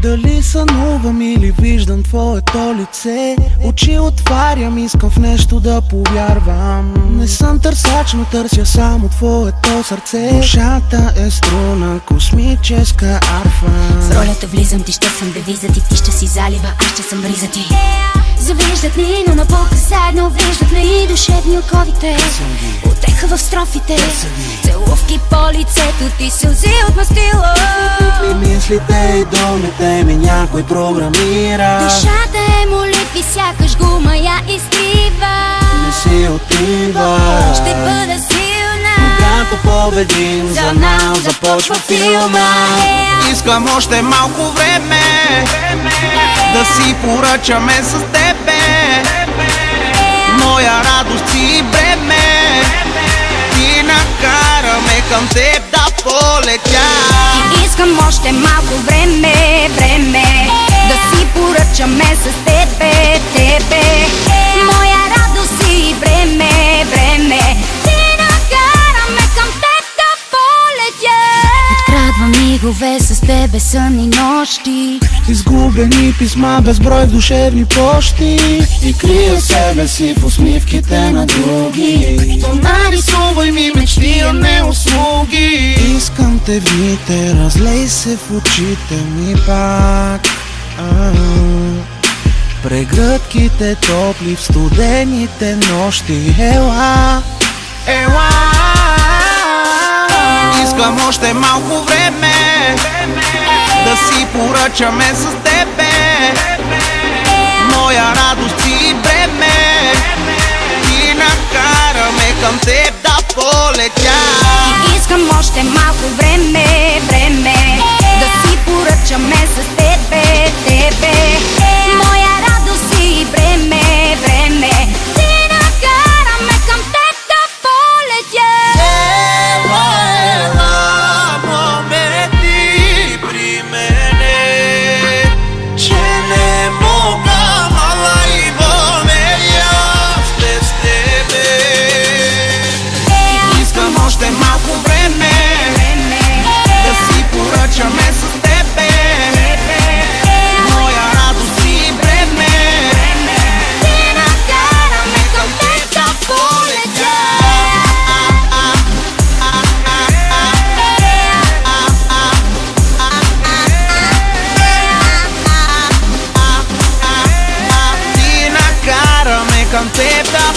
Дали сънувам или виждам твоето лице, очи отварям, искам в нещо да повярвам. Не съм търсач, но търся само твоето сърце. Душата е струна, космическа арфа. С ролята влизам, ти ще съм девизът и ти ще си залива, аз ще съм риза ти. Завиждат ни, но напълка заедно виждат ли душевни оковите. Отеха в строфите, целувки по лицето ти, сълзи от мастило. И мислите и думите ми някой програмира. Душата е молитви, сякаш гума я изтрива. Не си отива, ще бъда силна, когато победим, за нас започва филма. Искам още малко време да си поръчаме с тебе. Моя радост си бреме, ти накараме към теб да полетя. И искам още малко време да си поръчаме с тебе. Моя радост си бреме, ти накараме към теб да полетя. Открадвам мигове с тебе, сънни нощи, Изгубени писма, безброй в душевни пощи. И крия себе си в усмивките на други. Нарисувай ми мечти, а не услуги. Искам те в дните, разлей се в очите ми пак. Прегръдките топли в студените нощи. Ела, ела. Искам още малко време да си поръчаме с тебе. Моя радост си бреме, ти накараме към теб да полетя. и искам още малко време да си поръчаме с тебе. Моя радост си бреме, ти накараме към теб да полетя. Към теб да